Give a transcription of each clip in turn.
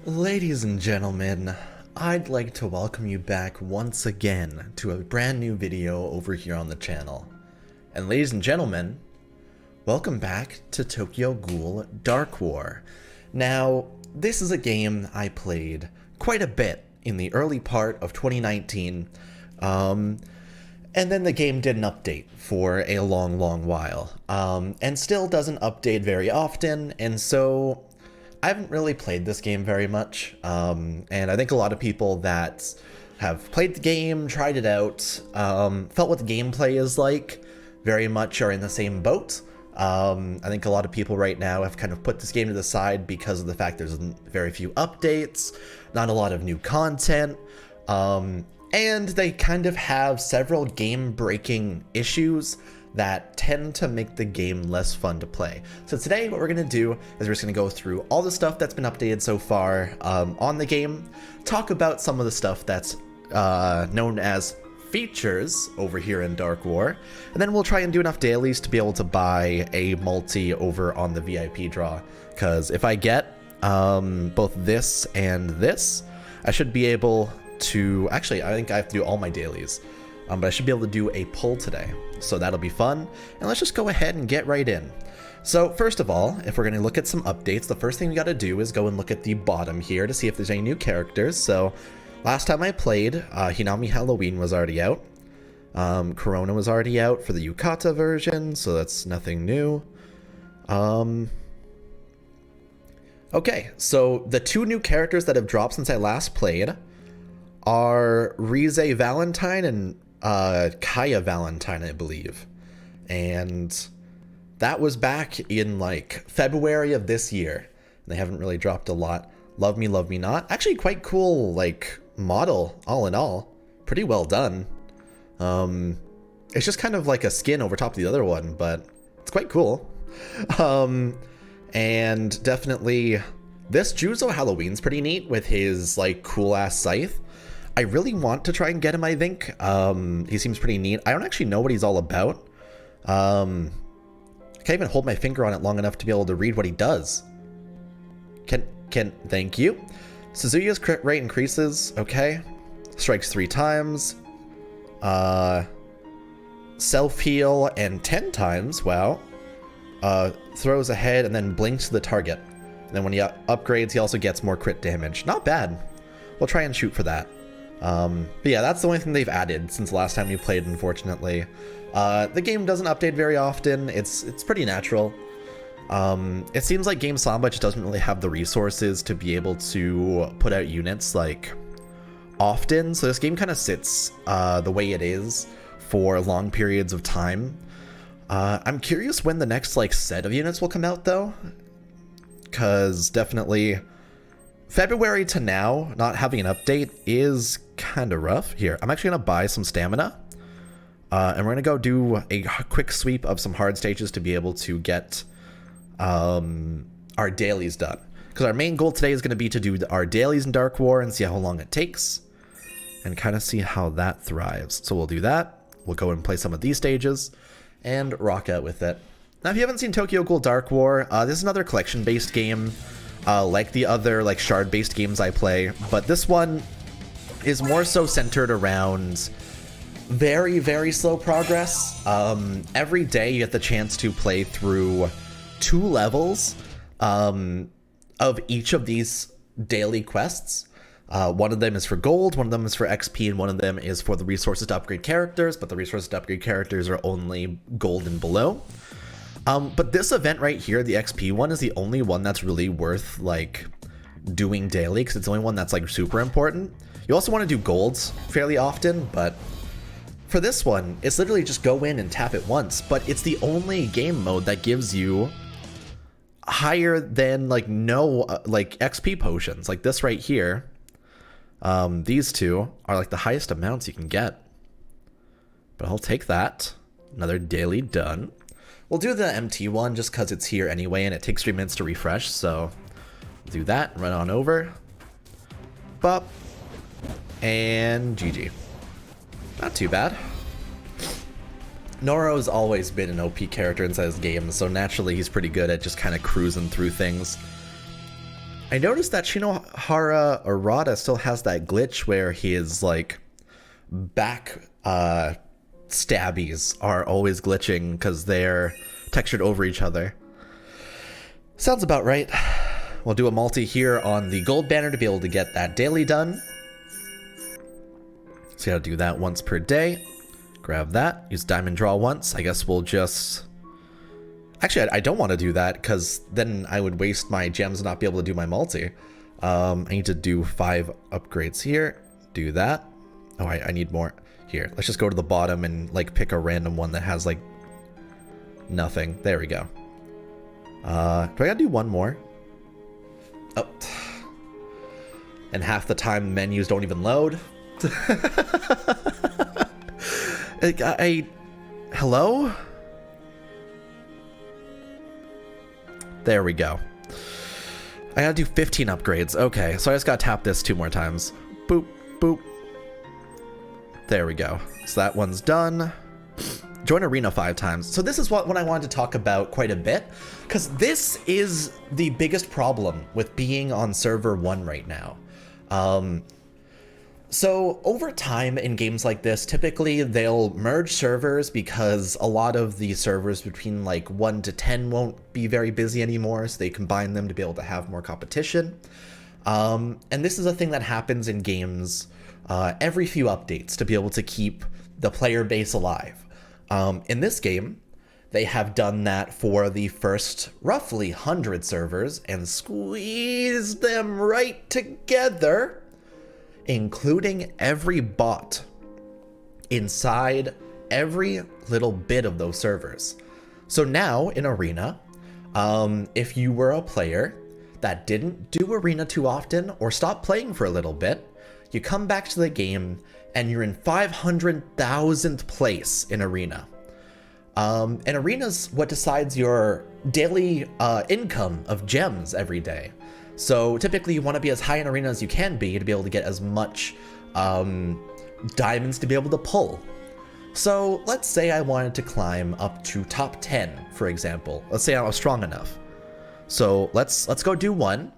Ladies and gentlemen, I'd like to welcome you back once again to a brand new video over here on the channel. And ladies and gentlemen, welcome back to Tokyo Ghoul Dark War. Now, this is a game I played quite a bit in the early part of 2019, and then the game didn't update for a long while, and still doesn't update very often, and so I haven't really played this game very much, and I think a lot of people that have played the game, tried it out, felt what the gameplay is like, very much are in the same boat. I think a lot of people right now have kind of put this game to the side because of the fact there's very few updates, not a lot of new content, and they kind of have several game-breaking issues that tend to make the game less fun to play. So today what we're going to do is we're just going to go through all the stuff that's been updated so far on the game, talk about some of the stuff that's known as features over here in Dark War, and then we'll try and do enough dailies to be able to buy a multi over on the VIP draw, because if I get both this and this, I should be able to, actually I think I have to do all my dailies, but I should be able to do a pull today, so that'll be fun. And let's just go ahead and get right in. So first of all, if we're going to look at some updates, the first thing we got to do is go and look at the bottom here to see if there's any new characters. So last time I played, Hinami Halloween was already out. Corona was already out for the Yukata version, so that's nothing new. Okay, so the two new characters that have dropped since I last played are Rize Valentine and Kaya Valentine, I believe. And that was back in like February of this year. They haven't really dropped a lot. Love Me Not. Actually quite cool, like, model, all in all. Pretty well done. It's just kind of like a skin over top of the other one, but it's quite cool. And definitely this Juzo Halloween's pretty neat with his like cool ass scythe. I really want to try and get him, I think. He seems pretty neat. I don't actually know what he's all about. I can't even hold my finger on it long enough to be able to read what he does. Thank you. Suzuya's crit rate increases, okay. Strikes 3 times. Self-heal and 10 times, wow. Throws ahead and then blinks to the target. And then when he upgrades, he also gets more crit damage. Not bad. We'll try and shoot for that. But yeah, that's the only thing they've added since the last time we played, unfortunately. The game doesn't update very often. It's pretty natural. It seems like Game Samba just doesn't really have the resources to be able to put out units like often, so this game kind of sits the way it is for long periods of time. I'm curious when the next like set of units will come out though, because definitely February to now, not having an update is kind of rough. Here, I'm actually going to buy some stamina. And we're going to go do a quick sweep of some hard stages to be able to get our dailies done. Because our main goal today is going to be to do our dailies in Dark War and see how long it takes. And kind of see how that thrives. So we'll do that. We'll go and play some of these stages and rock out with it. Now, if you haven't seen Tokyo Ghoul Dark War, this is another collection-based game. Like the other like shard-based games I play, but this one is more so centered around very slow progress. Every day you get the chance to play through 2 levels of each of these daily quests. One of them is for gold, one of them is for XP, and one of them is for the resources to upgrade characters, but the resources to upgrade characters are only gold and below. But this event right here, the XP one, is the only one that's really worth like doing daily, because it's the only one that's like super important. You also want to do golds fairly often, but for this one, it's literally just go in and tap it once. But it's the only game mode that gives you higher than like no like XP potions, like this right here. These two are like the highest amounts you can get. But I'll take that. Another daily done. We'll do the MT one just because it's here anyway and it takes 3 minutes to refresh, so we'll do that, run on over. Bop. And GG. Not too bad. Noro's always been an OP character inside his game, so naturally he's pretty good at just kind of cruising through things. I noticed that Shinohara Arata still has that glitch where his, like, back stabbies are always glitching because they're textured over each other. Sounds about right. We'll do a multi here on the gold banner to be able to get that daily done. So you gotta do that once per day. Grab that, use diamond draw once. I guess we'll just... Actually, I don't want to do that because then I would waste my gems and not be able to do my multi. I need to do 5 upgrades here. Do that. Oh, I need more. Here, let's just go to the bottom and like pick a random one that has like nothing. There we go. Do I gotta do one more? Oh. And half the time menus don't even load. Hello? There we go. I gotta do 15 upgrades. Okay, so I just gotta tap this 2 more times. Boop, boop. There we go. So that one's done. Join arena 5 times. So this is what I wanted to talk about quite a bit, because this is the biggest problem with being on server 1 right now. So over time in games like this, typically they'll merge servers because a lot of the servers between like 1 to 10 won't be very busy anymore, so they combine them to be able to have more competition. And this is a thing that happens in games every few updates to be able to keep the player base alive. In this game, they have done that for the first roughly 100 servers and squeezed them right together, including every bot inside every little bit of those servers. So now in Arena, if you were a player that didn't do Arena too often or stopped playing for a little bit, you come back to the game and you're in 500,000th place in Arena. And Arena's what decides your daily income of gems every day. So typically you want to be as high in Arena as you can be to be able to get as much diamonds to be able to pull. So let's say I wanted to climb up to top 10, for example. Let's say I was strong enough. So let's go do one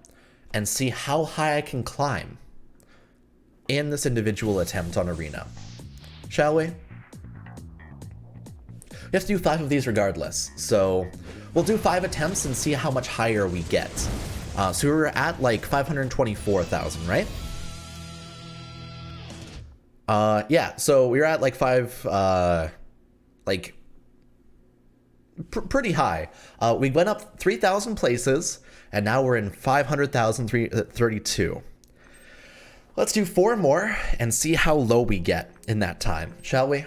and see how high I can climb in this individual attempt on Arena. Shall we? We have to do 5 of these regardless. So we'll do 5 attempts and see how much higher we get. So we were at like 524,000, right? Yeah, so we were at like pretty high. We went up 3,000 places, and now we're in 500,032. Let's do 4 more and see how low we get in that time, shall we?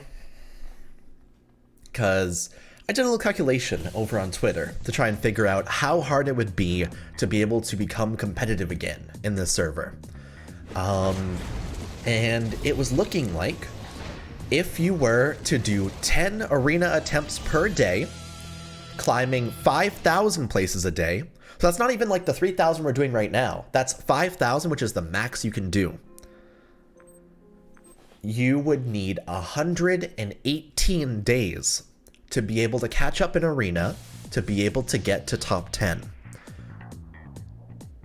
Because I did a little calculation over on Twitter to try and figure out how hard it would be to be able to become competitive again in this server. And it was looking like if you were to do 10 arena attempts per day, climbing 5,000 places a day, so that's not even like the 3,000 we're doing right now. That's 5,000, which is the max you can do. You would need 118 days to be able to catch up in Arena, to be able to get to top 10.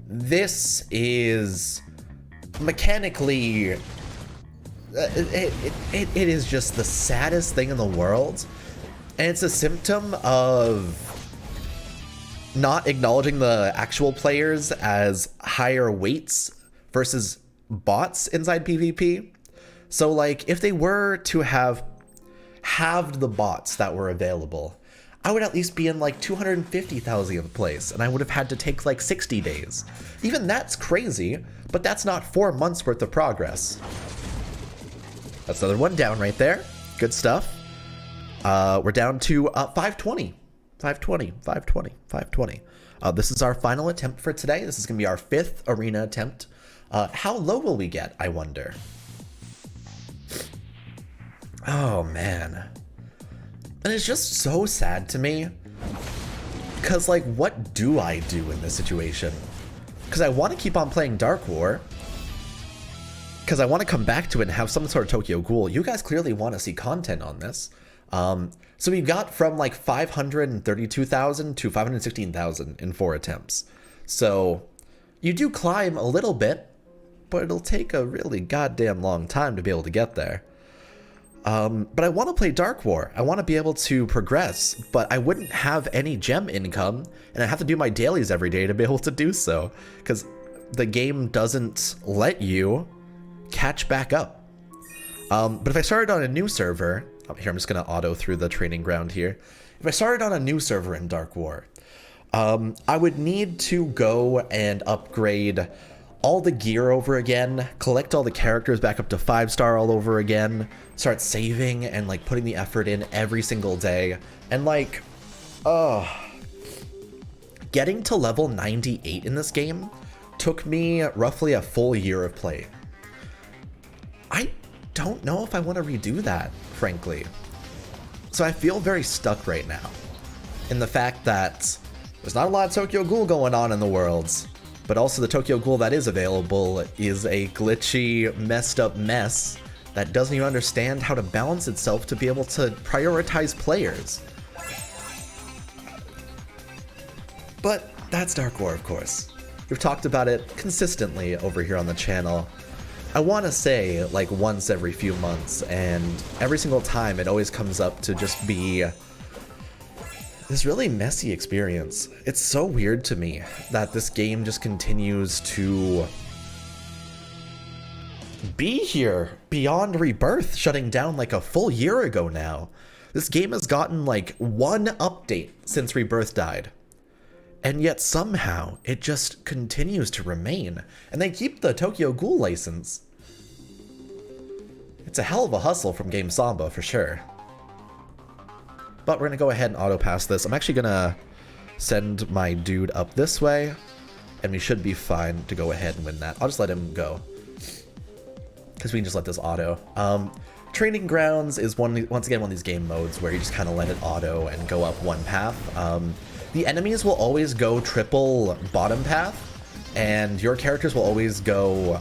This is mechanically, it is just the saddest thing in the world. And it's a symptom of not acknowledging the actual players as higher weights versus bots inside PvP. So like if they were to have halved the bots that were available, I would at least be in like 250,000th place, and I would have had to take like 60 days. Even that's crazy, but that's not 4 months worth of progress. That's another one down right there. Good stuff. We're down to 520. 520. This is our final attempt for today. This is going to be our 5th arena attempt. How low will we get, I wonder? Oh, man. And it's just so sad to me. Because, like, what do I do in this situation? Because I want to keep on playing Dark War. Because I want to come back to it and have some sort of Tokyo Ghoul. You guys clearly want to see content on this. So we got from like 532,000 to 516,000 in 4 attempts. So You do climb a little bit, but it'll take a really goddamn long time to be able to get there. But I want to play Dark War. I want to be able to progress, but I wouldn't have any gem income, and I have to do my dailies every day to be able to do so, because the game doesn't let you catch back up. But if I started on a new server, here I'm just going to auto through the training ground here. If I started on a new server in Dark War, I would need to go and upgrade all the gear over again, collect all the characters back up to 5-star all over again, start saving and like putting the effort in every single day. And like, getting to level 98 in this game took me roughly a full year of play. I don't know if I want to redo that, frankly. So I feel very stuck right now in the fact that there's not a lot of Tokyo Ghoul going on in the world, but also the Tokyo Ghoul that is available is a glitchy, messed up mess that doesn't even understand how to balance itself to be able to prioritize players. But that's Dark War, of course. We've talked about it consistently over here on the channel. I want to say like once every few months, and every single time it always comes up to just be this really messy experience. It's so weird to me that this game just continues to be here beyond Rebirth, shutting down like a full year ago now. This game has gotten like one update since Rebirth died. And yet somehow it just continues to remain. And they keep the Tokyo Ghoul license. It's a hell of a hustle from Game Samba for sure. But we're gonna go ahead and auto pass this. I'm actually gonna send my dude up this way, and we should be fine to go ahead and win that. I'll just let him go, because we can just let this auto. Training Grounds is once again one of these game modes where you just kind of let it auto and go up one path. The enemies will always go triple bottom path, and your characters will always go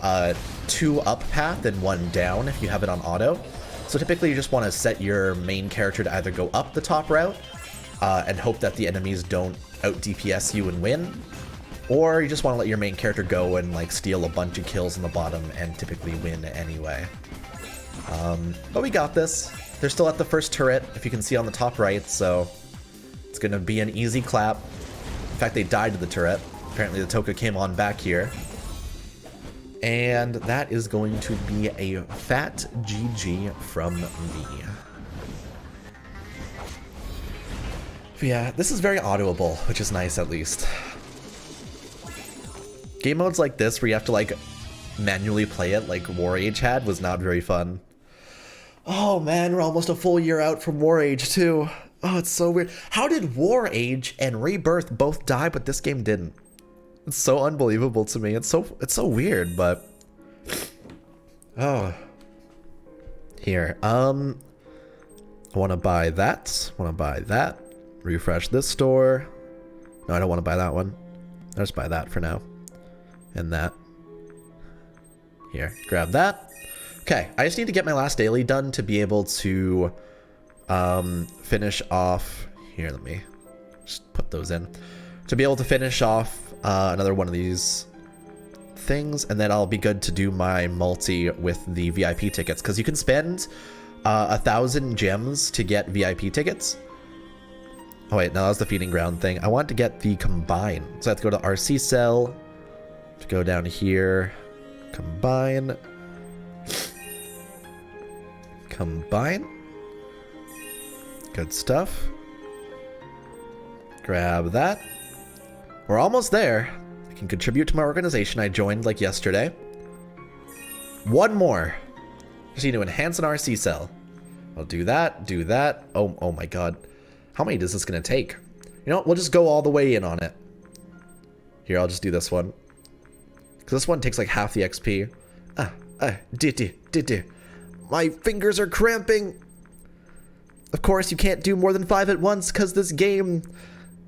2 up path and 1 down if you have it on auto. So typically you just want to set your main character to either go up the top route and hope that the enemies don't out DPS you and win, or you just want to let your main character go and like steal a bunch of kills in the bottom and typically win anyway. But we got this. They're still at the first turret, if you can see on the top right, so it's going to be an easy clap. In fact, they died to the turret. Apparently the Toka came on back here. And that is going to be a fat GG from me. But yeah, this is very autoable, which is nice at least. Game modes like this where you have to like manually play it like War Age had was not very fun. Oh man, we're almost a full year out from War Age too. Oh, it's so weird. How did War Age and Rebirth both die, but this game didn't? It's so unbelievable to me. It's so weird, but oh. Here. I want to buy that. Want to buy that. Refresh this store. No, I don't want to buy that one. I'll just buy that for now. And that. Here, grab that. Okay, I just need to get my last daily done to be able to finish off. Here, let me just put those in. To be able to finish off another one of these things, and then I'll be good to do my multi with the VIP tickets, because you can spend 1,000 gems to get VIP tickets. Oh wait, no, that was the feeding ground thing. I want to get the combine, so I have to go to RC cell, to go down here, combine, good stuff. Grab that. We're almost there. I can contribute to my organization I joined like yesterday. One more. Just need to enhance an RC cell. I'll do that, do that. Oh my god. How many is this gonna take? You know what, we'll just go all the way in on it. Here, I'll just do this one. Because this one takes like half the XP. My fingers are cramping. Of course, you can't do more than 5 at once because this game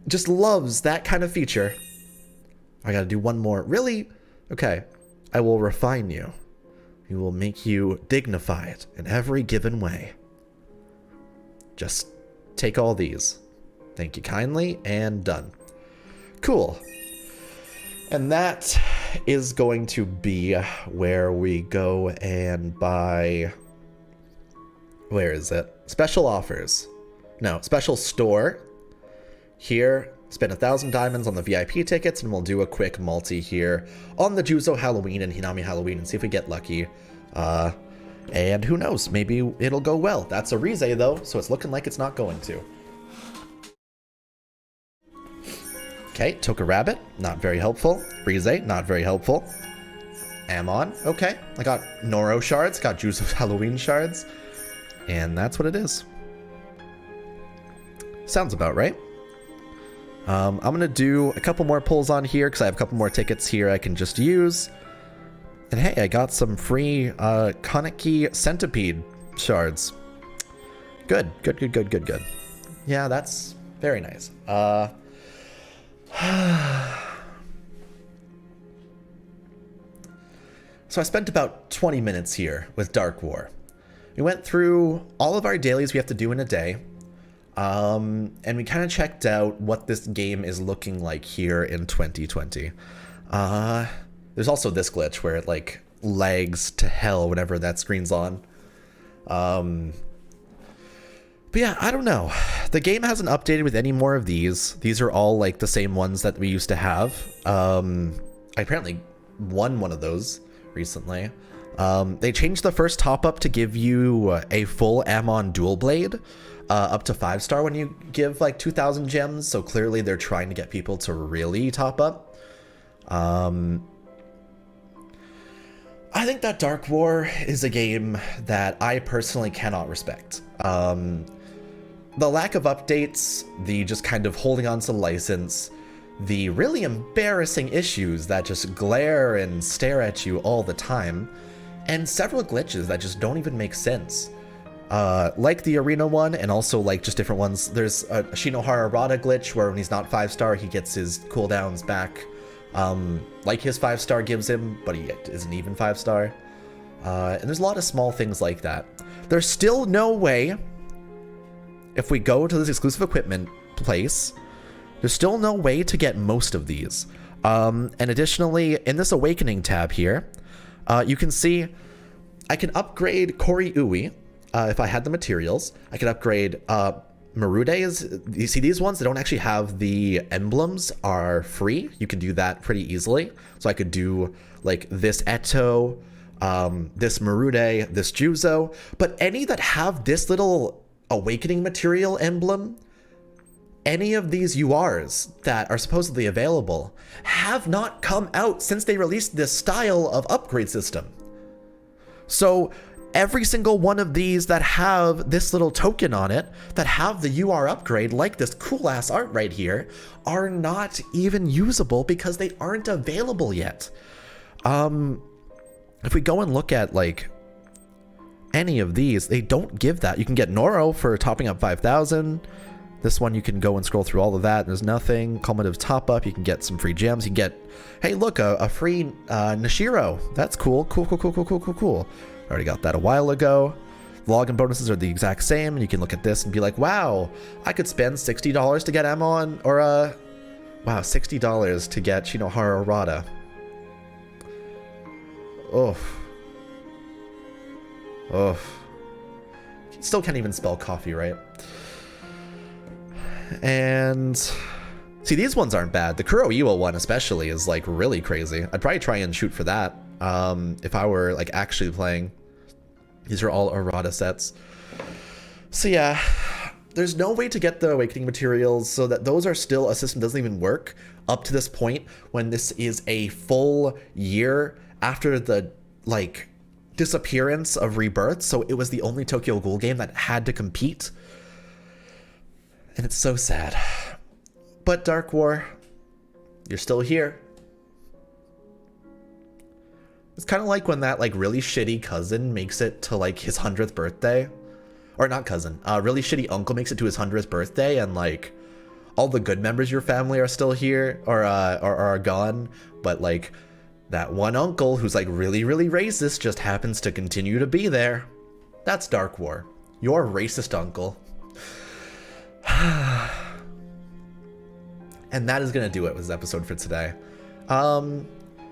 just loves that kind of feature. I gotta do one more. Really? Okay. I will refine you. We will make you dignified in every given way. Just take all these. Thank you kindly, and done. Cool. And that is going to be where we go and buy... Where is it? Special offers. No, special store. Here, spend 1,000 diamonds on the VIP tickets, and we'll do a quick multi here on the Juzo Halloween and Hinami Halloween and see if we get lucky. And who knows, maybe it'll go well. That's a Rize though, so it's looking like it's not going to. Okay, took a rabbit, not very helpful. Rize, not very helpful. Amon, okay. I got Noro shards, got Juzo Halloween shards, and that's what it is. Sounds about right. I'm gonna do a couple more pulls on here because I have a couple more tickets here I can just use. And hey, I got some free Kaneki Centipede shards. Good. Yeah, that's very nice. So I spent about 20 minutes here with Dark War. We went through all of our dailies we have to do in a day. And we kind of checked out what this game is looking like here in 2020. There's also this glitch where it like lags to hell whenever that screen's on. But yeah, I don't know. The game hasn't updated with any more of these. These are all like the same ones that we used to have. I apparently won one of those recently. They changed the first top up to give you a full Amon dual blade. Up to 5-star when you give like 2,000 gems, so clearly they're trying to get people to really top up. I think that Dark War is a game that I personally cannot respect. The lack of updates, the just kind of holding on to the license, the really embarrassing issues that just glare and stare at you all the time, and several glitches that just don't even make sense. Like the arena one, and also like just different ones. There's a Shinohara Rada glitch where when he's not 5-star, he gets his cooldowns back, like his 5-star gives him, but he isn't even 5-star. And there's a lot of small things like that. There's still no way, if we go to this exclusive equipment place, there's still no way to get most of these. And additionally, in this Awakening tab here, you can see I can upgrade Kori Ui. If I had the materials, I could upgrade Marude's. You see these ones that don't actually have the emblems are free. You can do that pretty easily. So I could do like this Eto, this Marude, this Juzo, but any that have this little Awakening material emblem, any of these URs that are supposedly available have not come out since they released this style of upgrade system. So every single one of these that have this little token on it, that have the UR upgrade, like this cool ass art right here, are not even usable because they aren't available yet. If we go and look at like any of these, they don't give that. You can get Noro for topping up 5,000. This one you can go and scroll through all of that. There's nothing. Cumulative top up. You can get some free gems. You can get, hey, look, a free Nishiro. That's cool. Cool. Already got that a while ago. Login bonuses are the exact same, and you can look at this and be like, wow, I could spend $60 to get Amon, or wow, $60 to get Shinohara Rada. Oof. Still can't even spell coffee, right? And see, these ones aren't bad. The Kuroiwa one especially is like really crazy. I'd probably try and shoot for that. If I were like actually playing. These are all errata sets. So yeah, there's no way to get the Awakening materials, so that those are still, a system doesn't even work up to this point when this is a full year after the like disappearance of Rebirth. So it was the only Tokyo Ghoul game that had to compete. And it's so sad. But Dark War, you're still here. It's kind of like when that like really shitty cousin makes it to like his 100th birthday, or not cousin, really shitty uncle makes it to his 100th birthday, and like all the good members of your family are still here or are gone, but like that one uncle who's like really racist just happens to continue to be there. That's Dark War. Your racist uncle. And that is gonna do it with this episode for today.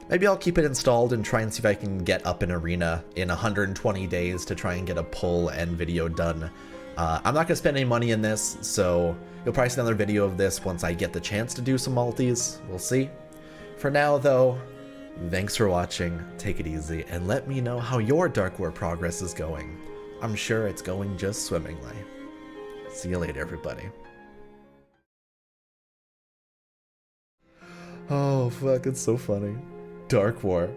Maybe I'll keep it installed and try and see if I can get up an arena in 120 days to try and get a pull and video done. I'm not going to spend any money in this, so you'll probably see another video of this once I get the chance to do some multis. We'll see. For now, though, thanks for watching, take it easy, and let me know how your Dark War progress is going. I'm sure it's going just swimmingly. See you later, everybody. Oh, fuck, it's so funny. Dark War.